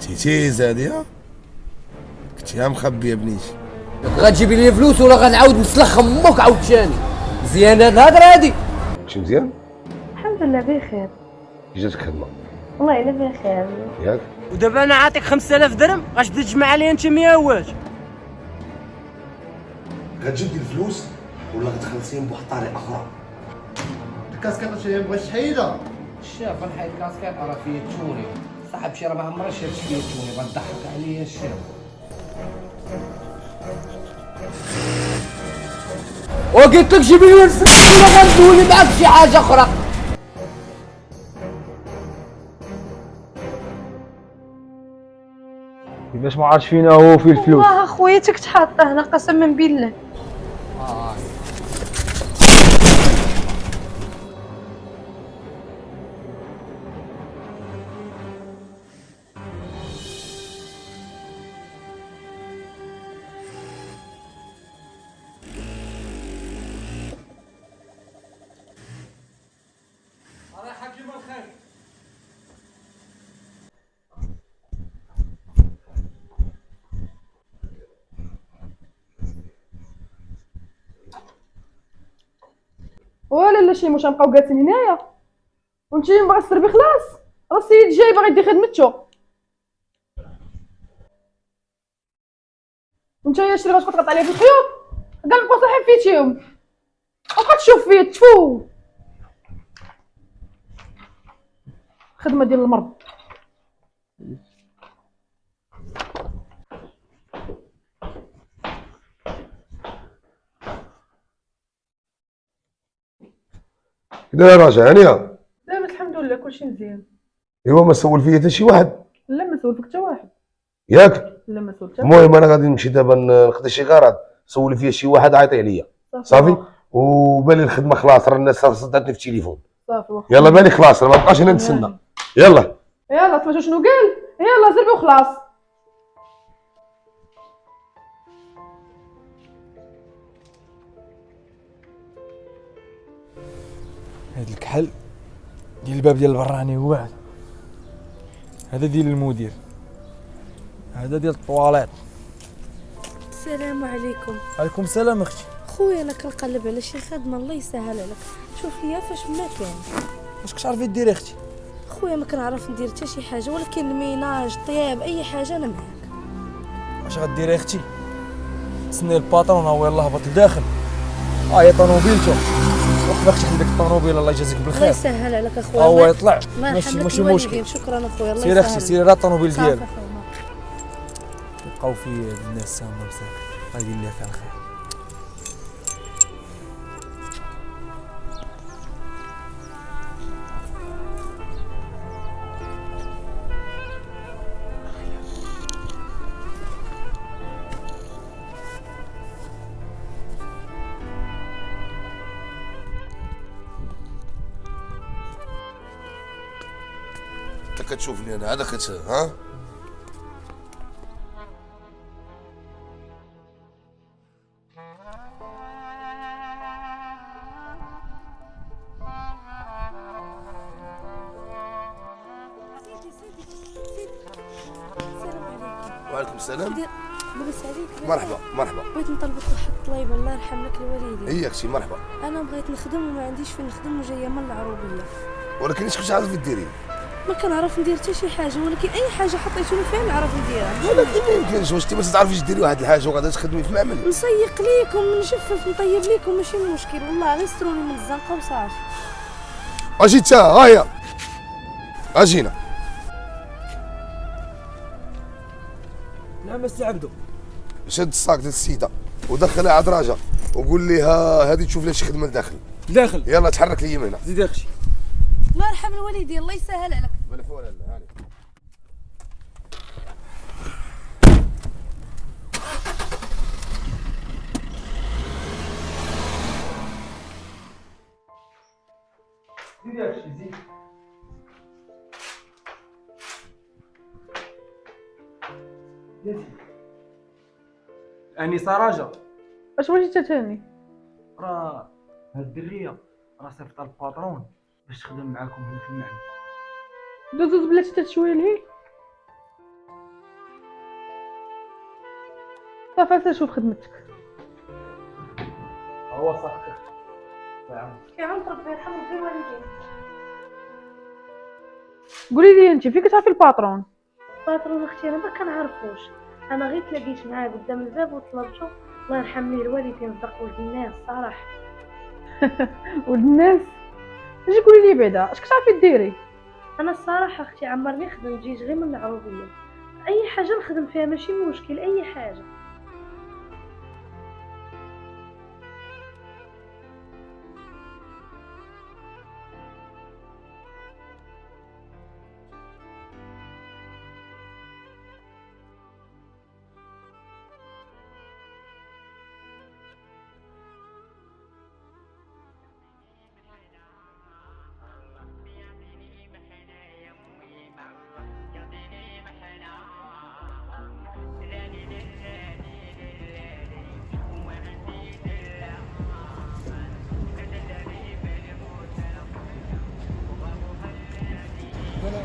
تيتيز هادي كنتي مخبي يا بنيتي. غتجيبي لي فلوس ولا غنعاود نسلخ امك عاود ثاني؟ مزيان هاد الهضره هادي؟ كنتي مزيان؟ الحمد لله بخير. كي جاتك خدمه؟ والله الا بخير. ياك؟ ودابا انا عاطيك 5000 درهم غتبدا تجمع عليا انت 100 واش؟ غتجبدي الفلوس ولا غتخلصيهم بواحد الطريقه اخرى؟ الكاسكيطه شي بغيت تحيدها. الشاف غنحيد كاسكيط راه فيه توني صاحب شي 4 مرات شريت فيه توني غتضحك عليا الشاف. وقلت لك جيب لي الفلوس ولا غندولي معاك شي حاجه اخرى. كيفاش ما عرفتش فينا هو في الفلوس؟ والله خويتك تحط هنا قسما بالله. ولا لا شي مش غنبقاو جالسين هنايا وانتي باغي تسربي خلاص. راه السيد جاي باغي يدي خدمتو وانتيا شتي باش تقطع عليا في الخيوط كاع نبقاو صاحب فيتيهم وبقا تشوف فيا تفو خدمه ديال المرض. كدا راجع هانيه؟ لاباس الحمد لله كلشي مزيان. ايوا ما سول فيا حتى شي واحد لا ما سولفك حتى واحد. ياك؟ لا ما سولفك. المهم انا غادي نمشي دابا نخدم شي غرض سولي فيا شي واحد عيطي عليا صافي. وبالي الخدمه خلاص راه الناس صداتني في التليفون. صافي واخا. يلا بالي خلاص راه ما بقاش هنا نتسنى. يلا يلا سمعتوا شنو قال؟ يلا زربي وخلاص. هاد الكحل ديال الباب ديال البراني هو هذا. هذا ديال المدير، هذا ديال الطواليت. السلام عليكم. عليكم السلام اختي. خويا انا كنقلب على شي خدمه الله يسهل عليك شوف ليا فاش ما كان. واش كتعرفي ديري اختي؟ خويا ما كنعرف ندير حتى شي حاجه ولكن الميناج طياب اي حاجه انا معاك. واش غديري اختي؟ تسني الباترون هو يلاه هبط لداخل هي طوموبيلته وقف اختي ديك الطوموبيل الله يجازيك بالخير. الله يسهل عليك اخويا. هو يطلع ما ماشي مشكل. شكرا اخويا الله سير يسهل. اختي سير راه الطوموبيل ديالو. صافي خويا. يبقاو في الناس سامه مساك الله يدير ليها فيها الخير. انت كتشوفني انا هذا ها؟ وعليكم السلام. لاباس عليك؟ مرحبا مرحبا. بغيت نطلبك واحد الطليبه الله يرحم لك الوالدين. هي اختي مرحبا. انا بغيت نخدم وما عنديش فين نخدم وجايه من العروبيه. ولكن اش كنت عارف ديري؟ ما كنعرف ندير حتى شي حاجه ولكن اي حاجه حطيتوني فيها نعرف نديرها. ولكن ما يمكنش واش انت ما تعرفيش ديري واحد الحاجه وغادا تخدمي في معمل؟ نسيق ليكم نجفف نطيب ليكم ماشي مشكل والله غير ستروني من الزنقه وصافي. اجي تا هاهي اجينا. نعم استعبدوا. شد الصاك ديال السيده ودخلها على دراجه وقول لها هذه تشوف لها شي خدمه لداخل. داخل يلا تحرك لي من هنا. زيد اختي. الله يرحم الوالدين الله يسهل عليك. بلا فوق لا هاني. زيد يا اختي زيد. اني سراجه اش بغيتي تاني؟ راه هاد الدريه راه صيفطها الباترون باش تخدم معاكم هنا في المعمل. دوز بلاتي حتى شويه لهي. صافي شوف خدمتك. هو صح. يا عم ربي يرحم ربي والديك. قولي لي انت فين كتعرفي الباترون؟ باترون اختي انا ما كنعرفوش، انا غير تلاقيت معاه قدام الباب وطلبته. الله يرحم لي الوالدين صدق ولد الناس صراحه. ولد الناس. اجي قولي لي بعدا اش كتعرفي ديري؟ انا الصراحه اختي عمرني خدمت جيت غير من العروبيه، اي حاجه نخدم فيها ماشي مشكل اي حاجه.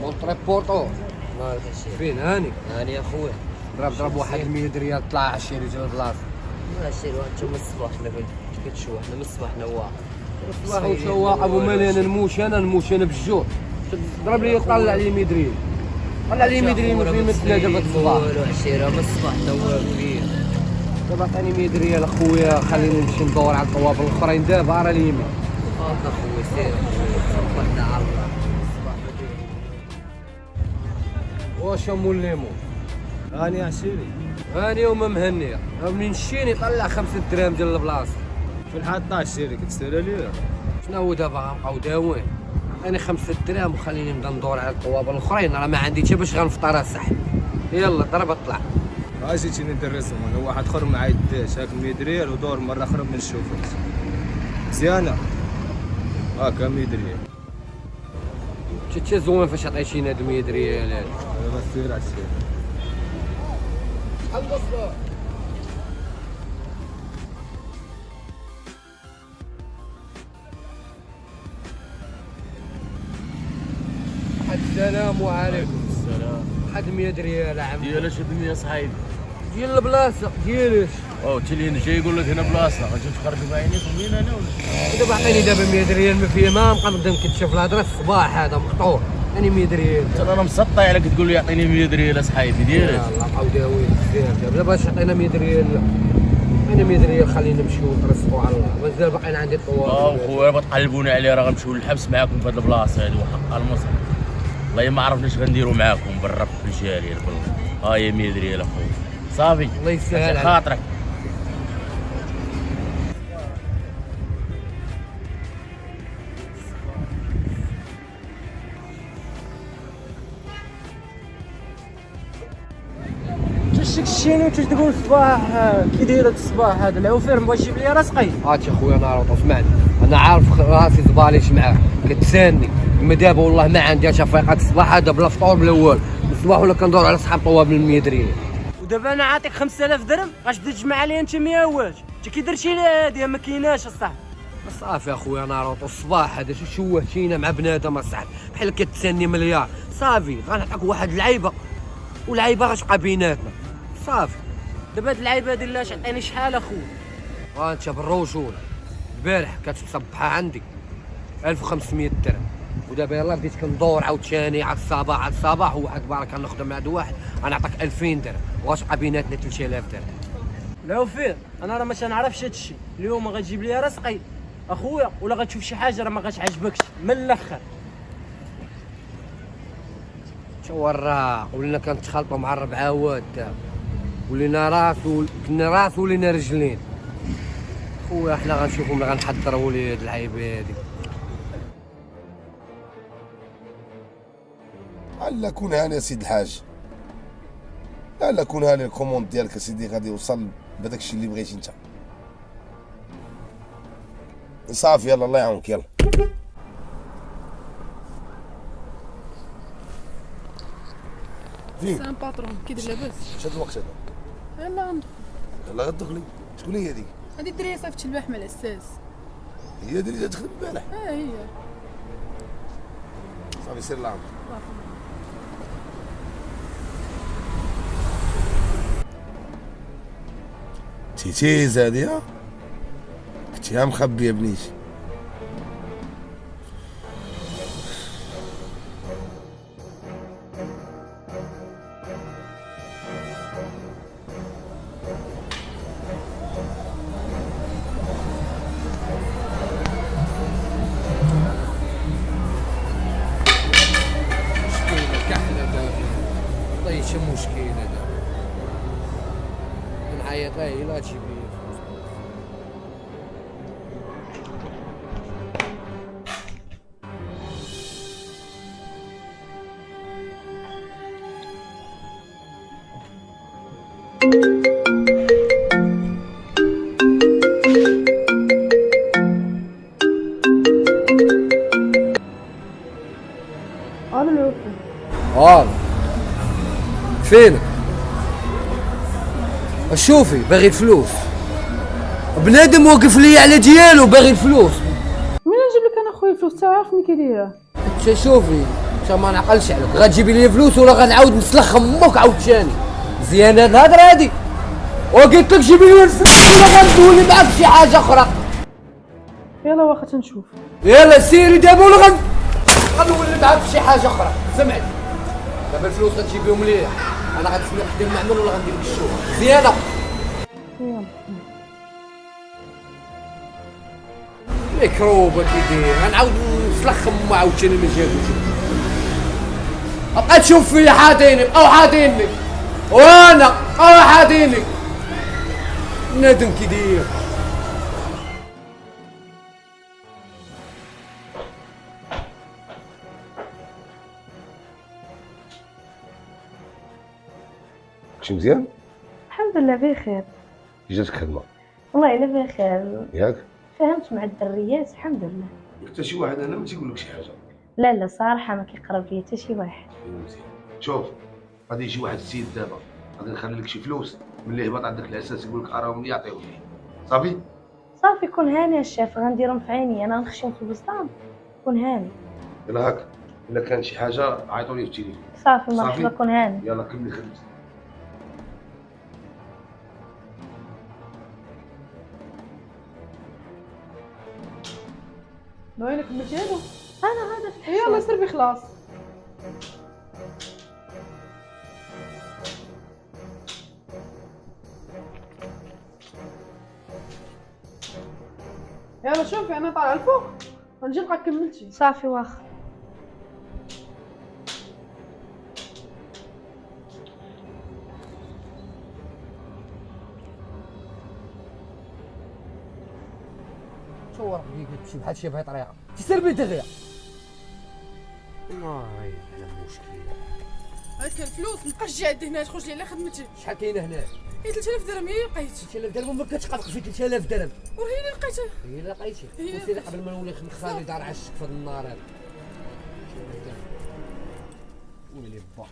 مونطري بورطو. فين هاني؟ هاني يا خويا. ضرب واحد 100 ريال طلع على الشيري جوج بلاصه. ماشي انتم من الصباح حنا كتشوف حنا من الصباح نواق. الله وشوا ابو مليان نموش انا بالجوع. ضرب لي طلع لي 100 ريال. طلع لي 100 ريال في مثل دابا الصباح. عشيره من الصباح نواق فيه. دابا عطيني 100 ريال اخويا خليني نمشي ندور على الطوابل الاخرين دابا راه اليمين. اخويا سير صبحنا على الله. واش ام الليمون؟ هاني عشيري. هاني وما مهنيه. منين مشيني طلع 5 دراهم ديال البلاصه. فين حاطها عشيري كتسير ليا؟ شنو هو دابا غنبقاو داوين؟ عطيني 5 دراهم وخليني نبدا ندور على الطوابل الاخرين راه ما عندي حتى باش غنفطر الصح. يلا ضرب اطلع. جيتيني ندرسهم انا واحد اخر ما عيطتش هاك 100 ريال ودور مره اخرى ما نشوفكش. مزيانه. هاكا 100 ريال. شتي زوين فاش عطيتيني هاد 100 ريال هادي. دابا سير عشيري. السلام عليكم. السلام. حد 100 ريال عمي. ديال اش هاد 100 صحيبي؟ ديال البلاصه ديالش. او تلين جاي يقول لك هنا بلاصه غتجي تخرج بعينيك ومين انا ولا؟ دابا عطيني دابا 100 ريال ما فيه ما نبقى نبدا نكتشف الهضره الصباح هذا مقطوع. عطيني 100 ريال. انا مسطي عليك تقول لي يعطيني 100 ريال اصحابي ديالك. يلاه بقاو داويين بزاف دابا باش عطينا 100 ريال. عطينا 100 ريال خلينا نمشيو نترسقوا على الله مازال باقيين عندي الطوال. خويا بتقلبوني عليه راه غنمشيو للحبس معاكم في هاد البلاصه هادي وحق المصر. والله ما عرفناش غنديروا معاكم بالرب بالجاريه بالله. ها هي 100 ريال اخويا صافي الله يسهل عليك. خاطرك. تشكشيني وتقول الصباح كي داير هاد الصباح هذا العوفير مبغى يجيب لي راسقي. هاتي اخويا ناروط اسمعني انا عارف راسي زباليش معاك كتساني اما دابا والله ما عندي شفيقات الصباح هذا بلا فطور بلا والو الصباح ولا كندور على صحاب طوابل 100 ريال. ودابا انا عاطيك 5000 درهم غاش تبدا تجمع عليا انت 100 واش انت كي درتي لي هادي ما كايناش الصاحبي. صافي اخويا ناروط الصباح هذا شو شوهتينا مع بنادم اصاحبي بحال كتساني مليار. صافي غنعطيك واحد اللعيبه واللعيبه غتبقى بيناتنا صافي. دابا هاد اللعيبه هادي لاش عطيني شحال اخويا؟ انت بالروجوله البارح كتصبحها عندي 1500 درهم ودابا يلاه بديت كندور عاوتاني على الصباح على الصباح وواحد بارك كنخدم مع واحد غنعطيك 2000 درهم وغتبقى بيناتنا 3000 درهم. العوفير انا راه ما تنعرفش هادشي اليوم غتجيب لي راسقي اخويا ولا غتشوف شي حاجه راه ما غتعجبكش من الاخر. شو الراق ولينا كنتخلطوا مع الربعاوات دابا ولينا راس ولينا رجلين. خويا حنا غنشوفوا ملي غنحضروا لي هاد اللعيبه هادي. لعل كون هاني يا سيد الحاج لعل كون هاني الكوموند ديالك اسيدي غادي يوصل بهداك الشيء اللي بغيتي انت. صافي يلا الله يعاونك يلا. فين؟ سلام باترون كي داير لاباس؟ شاد الوقت هذا؟ يلا ندخل. يلا غدخلي. شكون هي هذيك؟ هادي الدريه صيفط البارح مع العساس. هي اللي تخدم البارح. هي. صافي سير لعام. تيتيز هادي ها كنتيها مخبيه بنيتي. مشكلة كحلة دابا والله شي مشكلة دابا نعيط لها هي لا تجيب لي فلوس. انا العوفي. فينك؟ شوفي باغي الفلوس، بنادم واقف لي على ديالو باغي الفلوس. مين نجيب لك انا خويا الفلوس؟ تعرفني كي دايره. انت شوفي انت ما نعقلش عليك، غتجيبي لي فلوس ولا غنعاود نسلخ امك عاوتاني؟ مزيان هاد الهضره هادي، وقلت لك جيبي لي الفلوس ولا غندولي معاك شي حاجه اخرى. يلا واخا تنشوف. يلا سيري دابا ولا غنولي معاك شي حاجه اخرى. سمعت دابا الفلوس غتجيبيهم ليا، انا غنسمع خدام المعمل ولا غندير لك الشغل مزيانه. يلا. ميكروبه كي داير غنعاود نسلخ امو عاوتاني ما جابوش. بقى تشوف فيا حاطيني بقاو حاطيني وانا بقاو حاطيني بنادم كي داير. كلشي مزيان؟ الحمد لله بخير. كي جاتك خدمه؟ والله الا بخير. ياك؟ فهمت مع الدريات الحمد لله. حتى شي واحد انا ما تيقول لك شي حاجه. لا لا صراحه ما كيقرب لي حتى شي واحد. مزيان. شوف غادي يجي واحد السيد دابا غادي نخلي لك شي فلوس ملي هبط عندك الاساس يقول لك اراهم لي يعطيهم لي صافي. صافي كون هاني الشيف، غنديرهم في عيني انا نخشيهم في البسطام. كون هاني. يلا هاك الا كان شي حاجه عيطوا لي في التليفون. صافي مرحبا كون هاني. يلا كملي خدمتك. وينك كملتيها؟ انا غادا في يلا سير بخلاص. يلا شوفي انا طالعه الفوق ونجي نلقاك كملتي. صافي واخا. تصور بلي تمشي بحال شي بهي طريقه تسربي دغيا. ناري على المشكله. هاك الفلوس مابقاش جا عندي هنا تخرج لي على خدمتي. شحال كاينه هنا؟ هي 3000 درهم هي لقيت. 3000 درهم ما كتقلق في 3000 درهم. وهي اللي لقيتها. هي اللي لقيتي هي وسيري قبل ما نولي نخسر دار عشك في هاد النار هذا. ويلي با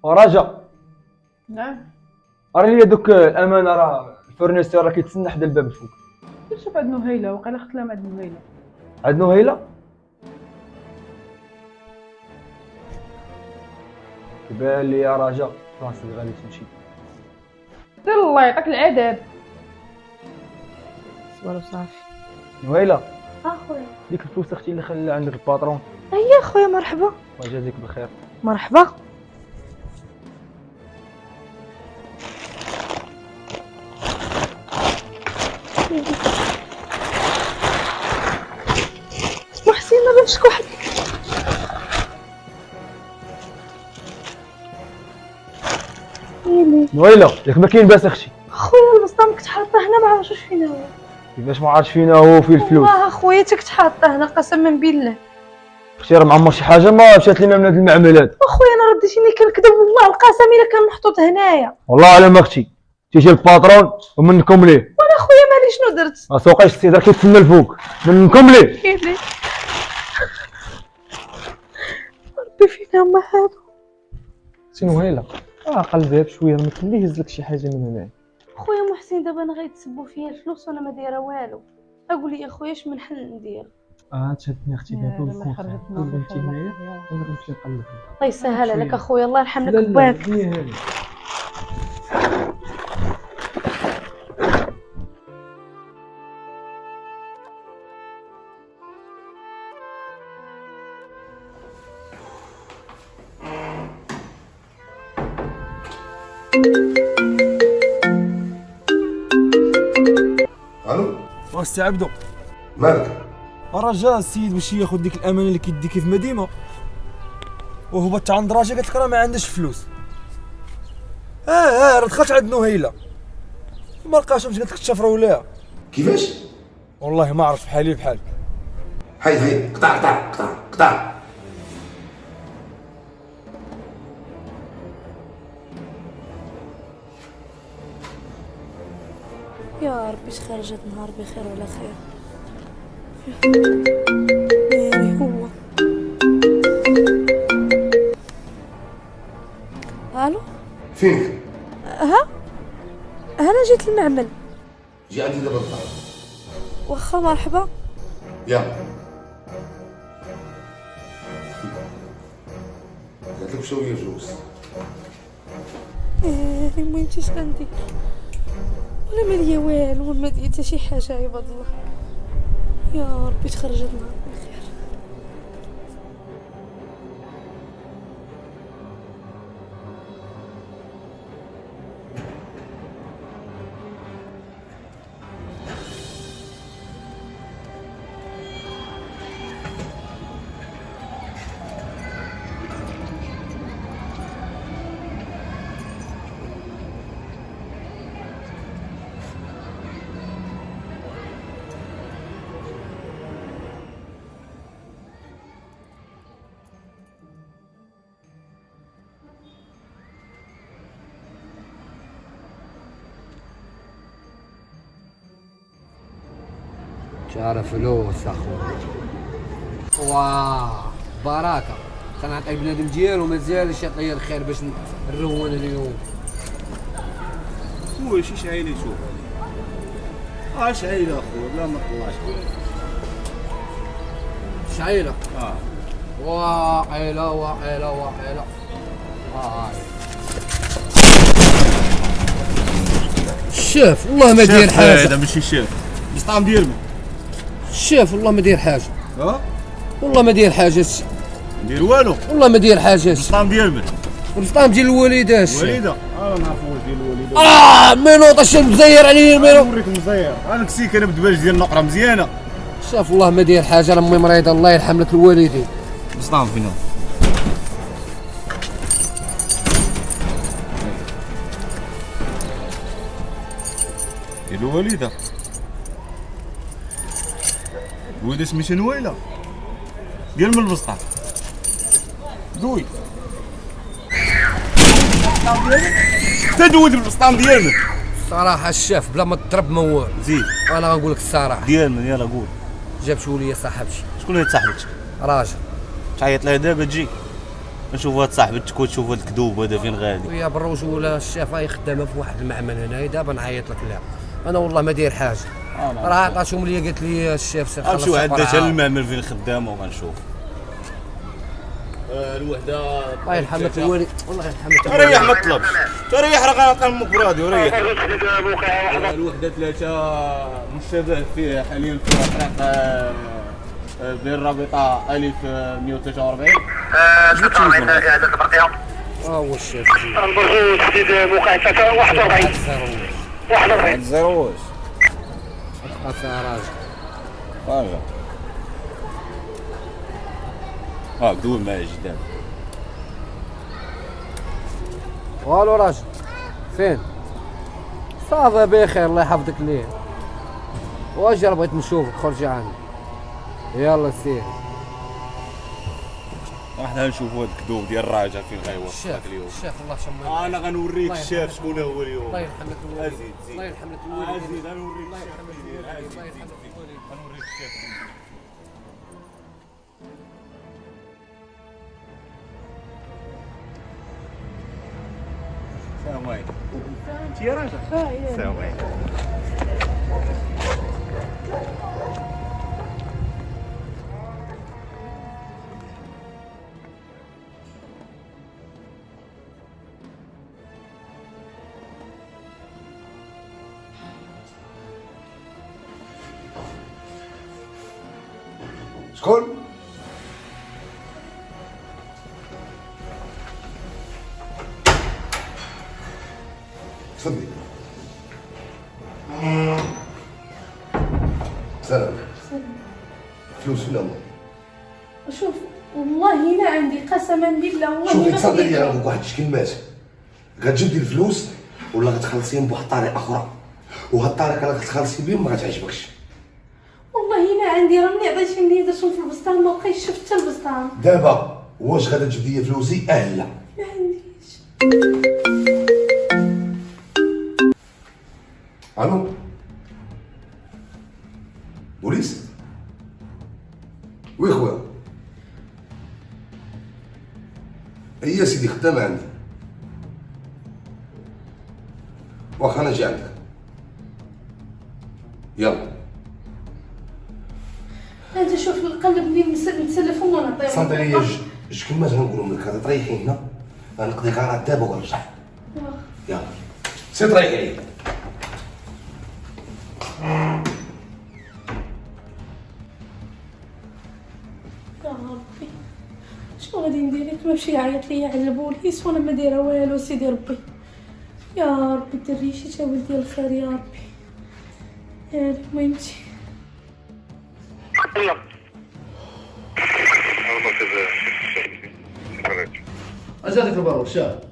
ورجا نعم. راه لي دوك الامانه، راه الفورنيسور راه كيتسنى حدا الباب الفوق. شوف عند نهيله وقيلا خدت لها مع عند نهيله. عند نهيله كيبان لي يا رجا راسك غادي تمشي. سير الله يعطيك العذاب. صبر صافي. نهيله اخويا. ديك الفلوس اختي اللي خلى عندك الباترون، اييه خويا مرحبا. الله يجازيك بخير. مرحبا. محسن ما بانش واحد. نهيله ياك ما كاين باس اختي؟ خويا البسطام كنت حاطه هنا ما عرفتش فين هو. كيفاش ما عرفتش فينا هو فيه الفلوس؟ والله خويا تا كنت حاطه هنا قسما بالله. اختي راه معمر شي حاجه ما مشات لينا من هاد المعملات. اخويا انا رديتيني كنكذب والله القسم الا كان محطوط هنايا. والله على اختي تيجي الباترون ومنكم ليه. وانا خويا مالي شنو درت. ما سوقيش السيد راه كيتسنى الفوق منكم ليه. كيلي ربي فينا هما هادو. سي نهيله قلبها بشويه ما كان يهز لك شي حاجه من هنا. خويا محسن دابا انا غيتسبوا فيا الفلوس وانا ما دايره والو. اقول لي اخويا اش من حل ندير؟ تشدني اختي دابا بالخوخ قول انت معايا انا غنمشي نقلب. الله يسهل عليك اخويا، الله يرحم لا لك لا باك. هي هذه. الو واسي عبدو، مالك؟ راه السيد باش ياخذ ديك الامانه اللي كيديك في مدينه وهبط عند راجل قالت لك راه ما عندهاش فلوس. راه دخلت عند نهيله ما لقاش، مش قالت لك تشافروا ليها. كيفاش؟ والله ما عرفت بحالي بحال. هاي قطع. يا ربي تخرجت نهار بخير وعلى خير. مالي هو؟ الو فينك؟ انا جيت المعمل. جي عندي دابا الدار. واخا مرحبا. يلا قالت لك شويه فلوس. المهم اش غندير؟ ولا ماليا والو، ما دير حتى شي حاجه عباد الله. يا ربي تخرجت نهار بخير. تعرف فلوس اخويا. واه بركه، كنعطي بنادم ديالو مازالش يعطيا الخير باش نروّن اليوم. خويا شي شعيله يشوف شعيله اخويا بلا ما طلعش. شعيله وعيله الشاف والله ما داير حاجه. هذا ماشي شاف السطام ديالنا. الشاف والله ما داير حاجه. والله ما داير حاجه. ندير والو والله ما داير حاجه. السطام ديال من؟ السطام ديال الوالده. الوالده انا نعرف واش ديال الوالده. مينوط اش مزير عليه المينوط. نوريك مزير انا كسيك انا بدباج ديال النقره مزيانه. شاف والله ما داير حاجه، راه امي مريضه الله يرحم لك الوالدين. السطام فين هو؟ ديال الوالده. الوالده سميتها نويله ديال من البسطام. دوي تدوي بالبسطام ديالنا. الصراحه الشاف بلا ما تضرب موال زيد انا غنقول لك الصراحه. ديال من؟ يلا قول. جاب شوليه صاحبتي. شكون هي صاحبتك؟ راجل. تعيط لها دابا تجي نشوف هاد صاحبتك وتشوف هاد الكذوب هذا فين غادي. ويا بالرجوله الشاف راهي خدامه في واحد المعمل هنايا، دابا نعيط لك لها. انا والله ما داير حاجه. راه عطاتهم لي قالت لي الشاف سير خلص. غنمشيو عندها المعمل فين خدامه وغنشوف. الوحده الله يرحم لك الوالد. والله يرحم لك ريح ما تطلبش، ريح راه غنعطي امك برادي وريح. الوحده 3 مشابه فيه حاليا في الطريق بين الرابطه 1143. تطلع من اعاده البرقيه. هو الشاف. البرجوز جديد موقع 41 41 زيروش. تبقى فيها راجل. دوي معايا جداد. والو راجل فين؟ صافي بخير الله يحفظك ليه. واجي بغيت نشوفك خرجي عندي. يلا سير. احنا نشوفوا هاد الكذوب ديال الراجل فين غيوصلك اليوم. الشاف الله شمال. انا غنوريك الشاف شكون هو اليوم. الله يرحم لك الوالد. زيد الله يرحم لك الوالد. زيد غنوريك الشاف. الله يرحم لك الوالد. غنوريك الشاف. السلام عليكم. انت يا راجل. السلام عليكم. شكون؟ تفضلي. سلام. فلوس ولا مو؟ شوف والله ما عندي قسما بالله والله شوفي ما تصدقي عندي. عندك واحد الكلمات، غتجبدي الفلوس ولا غتخلصيهم بواحد الطريقه اخرى، وهاد الطريقه اللي غتخلصي بهم ما غتعجبكش. والله ما عندي، راه ملي عطيتيني درتهم في البسطام ما بقيتش شفت حتى البسطام. دابا واش غادا تجبدي فلوسي؟ لا ما عنديش. الو بوليس؟ وي خويا؟ هي سيدي خدامة عندي، واخا انا جي عندك. يلا انت شوف نقلبني نتسلفهم ونعطيهم. صنت عليا جوج كلمات غنقولهم لك، غادي تريحي هنا غنقضي كاع دابا ونرجع. يلا سير تريحي عليا. يا ربي شنو غادي ندير؟ ياك ماشي يعيط ليا على البوليس وانا ما دايره والو. سيدي ربي يا ربي ديري شي تا ولدي الخير يا ربي. يا ميمتي اجاتك البرو الشاب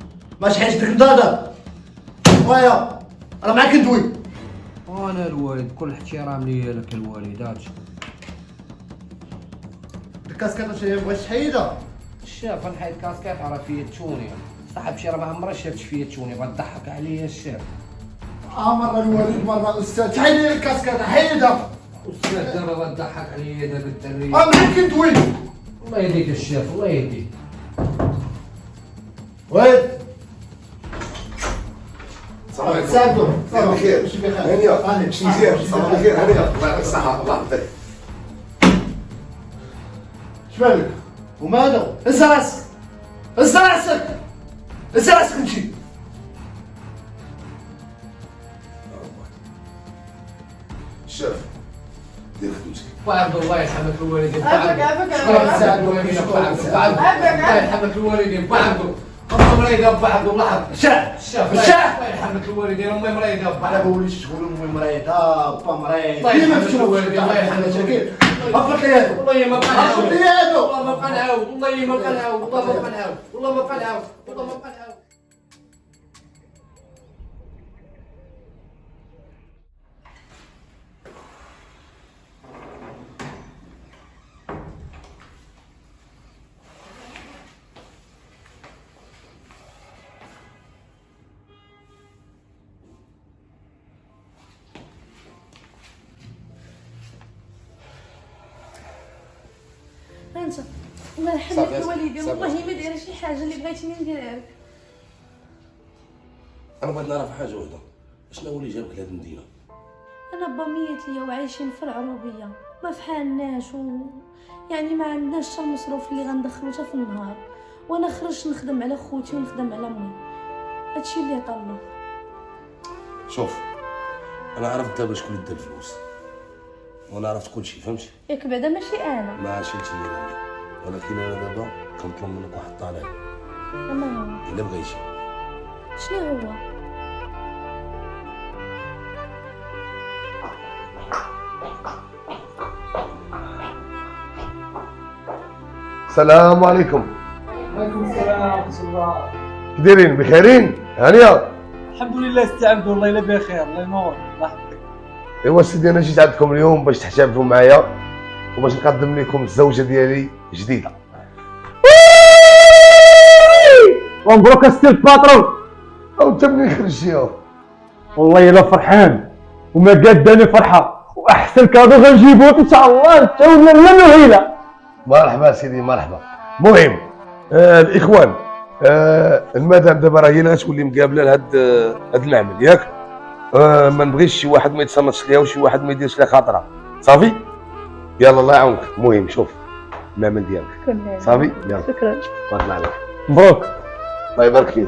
ماشي حاجتك مضاده ويا انا معاك ندوي. وانا الوالد كل احترام لي لك الوالدات. الكاسكيطه شي بغيت تحيدها. الشاف نحيد كاسكيط راه فيا تشوني، صاحب شي 4 مرات شافت فيا تشوني بغا تضحك عليا الشاف. مره الوالد مره الاستاذ، تحيد لي الكاسكيطه حيدها. استاذ دابا بغا تضحك عليا دابا الدري. انا معاك ندوي. الله يهديك الشاف الله يهديك. وين؟ السلام عليكم. ساعدوا صباح الخير. ماشي بخير. هانيه شي مزيان. صباح الخير. هانيه الله يعطيك الصحة. الله يحفظك. شمالك وماذا؟ هز راسك هز راسك هز راسك امشي. الشاف دير خدمتك. بعد الله يرحمك الوالدين. عافاك عافاك الله يرحمك الوالدين. بعدو امي مريضه بعدو لحظه. الشاف الله يرحمك الوالدين. امي مريضه على بعدو. بوليش تقول امي مريضه با مريض. الله ديما يرحمك تشوف الوالدين. الله يرحمك الوالدين. هبط لي هادو والله ما بقى هبط نعاود. لي هادو. والله ما بقى نعاود. والله ما بقى نعاود. والله ما بقى نعاود. والله ما بقى نعاود. والله ما بقى نعاود. انت الله يرحمك الوالدين والله ما دايره شي حاجه اللي بغيتيني نديرها لك. انا بغيت نعرف حاجه وحده، شنو هو اللي جابك لهاد المدينه؟ انا با ميت ليا وعايشين في العروبيه ما فحالناش يعني ما عندناش حتى المصروف اللي غندخلو حتى في النهار، وانا خرجت نخدم على خوتي ونخدم على امي. هادشي اللي طلع. شوف انا عرفت دابا شكون اللي دا الفلوس وانا عرفت كلشي، فهمتي؟ ياك بعدا ماشي انا. ما شلتي انا، ولكن انا دابا كنطلب منك واحد الطلب اما هو الا بغيتي. شنو هو؟ السلام عليكم. وعليكم السلام ورحمة الله. كي دايرين؟ بخيرين؟ هانيه؟ الحمد لله ستي عبد الله الا بخير الله ينور الله يحفظك. ايوا سيدي انا جيت عندكم اليوم باش تحتفلوا معايا وباش نقدم لكم الزوجه ديالي جديده. مبروك السي الباترون. او انت منين خرجتي؟ والله الا فرحان وما قاداني فرحه، واحسن كادو غنجيبوك ان شاء الله انت ولا نهيله. مرحبا سيدي مرحبا. المهم الاخوان، المدام دابا راه هي اللي غتولي مقابله لهاد المعمل ياك. ما نبغيش شي واحد ما يتصنتش ليها وشي واحد ما يديرش لها خاطرها، صافي؟ يلا الله يعاونك. المهم شوف المعمل ديالك صافي. يلا شكرا. تبارك الله عليك. مبروك. الله يبارك فيك.